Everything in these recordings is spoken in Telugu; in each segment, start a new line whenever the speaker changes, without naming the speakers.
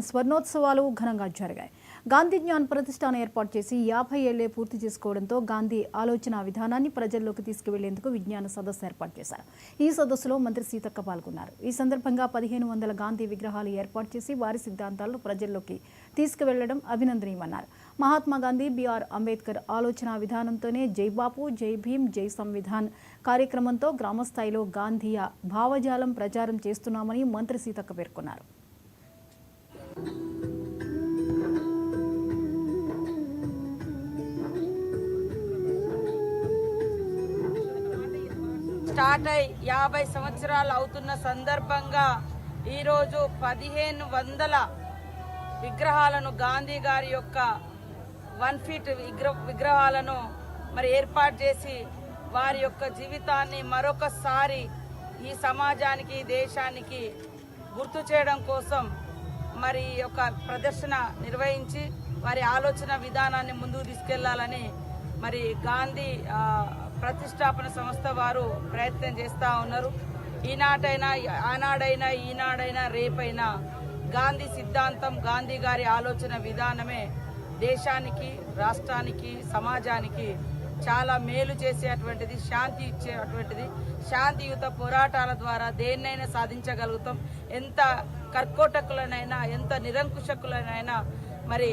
స్వర్ణోత్సవాలు ఘనంగా జరిగాయి. గాంధీ జ్ఞాన్ ప్రతిష్టాన ఏర్పాటు చేసి 50 ఏళ్లే పూర్తి చేసుకోవడంతో గాంధీ ఆలోచన విధానాన్ని ప్రజల్లోకి తీసుకువెళ్లేందుకు విజ్ఞాన సదస్సు ఏర్పాటు చేశారు. ఈ సదస్సులో మంత్రి సీతక్క పాల్గొన్నారు. ఈ సందర్భంగా 1500 గాంధీ విగ్రహాలు ఏర్పాటు చేసి వారి సిద్ధాంతాలను ప్రజల్లోకి తీసుకువెళ్లడం అభినందనీయమన్నారు. మహాత్మా గాంధీ, బిఆర్ అంబేద్కర్ ఆలోచన విధానంతోనే జై బాపు, జై భీమ్, జై సంవిధాన్ కార్యక్రమంతో గ్రామస్థాయిలో గాంధీయ భావజాలం ప్రచారం చేస్తున్నామని మంత్రి సీతక్క పేర్కొన్నారు.
స్టార్ట్ అయి 50 సంవత్సరాలు అవుతున్న సందర్భంగా ఈరోజు 1500 విగ్రహాలను గాంధీ గారి యొక్క 1 ఫీట్ విగ్రహాలను మరి ఏర్పాటు చేసి వారి యొక్క జీవితాన్ని మరొకసారి ఈ సమాజానికి, దేశానికి గుర్తు చేయడం కోసం మరి యొక్క ప్రదర్శన నిర్వహించి వారి ఆలోచన విధానాన్ని ముందుకు తీసుకెళ్లాలని మరి గాంధీ ప్రతిష్టాపన సంస్థ వారు ప్రయత్నం చేస్తూ ఉన్నారు. ఈనాటైనా, ఆనాడైనా, ఈనాడైనా, రేపైనా గాంధీ సిద్ధాంతం, గాంధీ గారి ఆలోచన విధానమే దేశానికి, రాష్ట్రానికి, సమాజానికి చాలా మేలు చేసేటువంటిది, శాంతి ఇచ్చేటువంటిది. శాంతియుత పోరాటాల ద్వారా దేన్నైనా సాధించగలుగుతాం. ఎంత కర్కోటకులనైనా, ఎంత నిరంకుశకులనైనా మరి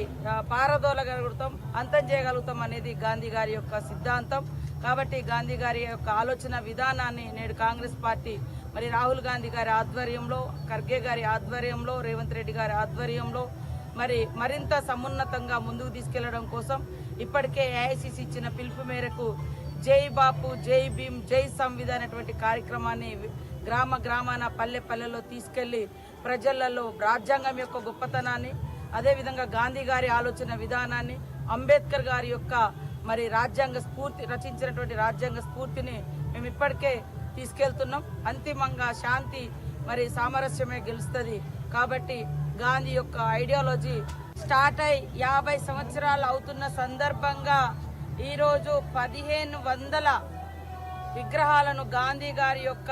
పారదోలగలుగుతాం, అంతం చేయగలుగుతాం అనేది గాంధీ గారి యొక్క సిద్ధాంతం. కాబట్టి గాంధీ గారి యొక్క ఆలోచన విధానాన్ని నేడు కాంగ్రెస్ పార్టీ మరి రాహుల్ గాంధీ గారి ఆధ్వర్యంలో, ఖర్గే గారి ఆధ్వర్యంలో, రేవంత్ రెడ్డి గారి ఆధ్వర్యంలో మరి మరింత సమున్నతంగా ముందుకు తీసుకెళ్లడం కోసం ఇప్పటికే ఏఐసిసి ఇచ్చిన పిలుపు మేరకు జై బాపు, జై భీమ్, జై సంవిధాన్ అనేటువంటి కార్యక్రమాన్ని గ్రామ గ్రామాన, పల్లె పల్లెలో తీసుకెళ్లి ప్రజలలో రాజ్యాంగం యొక్క గొప్పతనాన్ని, అదేవిధంగా గాంధీ గారి ఆలోచన విధానాన్ని, అంబేద్కర్ గారి యొక్క మరి రాజ్యాంగ స్ఫూర్తి రచించినటువంటి రాజ్యాంగ స్ఫూర్తిని మేము ఇప్పటికే తీసుకెళ్తున్నాం. అంతిమంగా శాంతి మరి సామరస్యమే గెలుస్తుంది. కాబట్టి గాంధీ యొక్క ఐడియాలజీ స్టార్ట్ అయి 50 సంవత్సరాలు అవుతున్న సందర్భంగా ఈరోజు 1500 విగ్రహాలను గాంధీ గారి యొక్క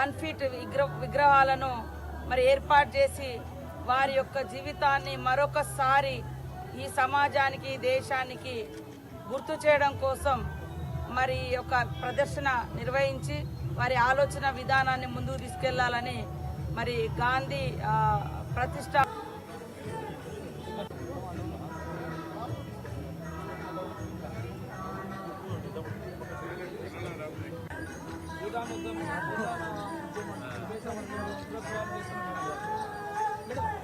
1 ఫీట్ విగ్రహాలను మరి ఏర్పాటు చేసి వారి యొక్క జీవితాన్ని మరొకసారి ఈ సమాజానికి, దేశానికి గుర్తు చేయడం కోసం మరి ఒక ప్రదర్శన నిర్వహించి వారి ఆలోచన విధానాన్ని ముందుకు తీసుకెళ్లాలని మరి గాంధీ ప్రతిష్ట
ఉద్యమం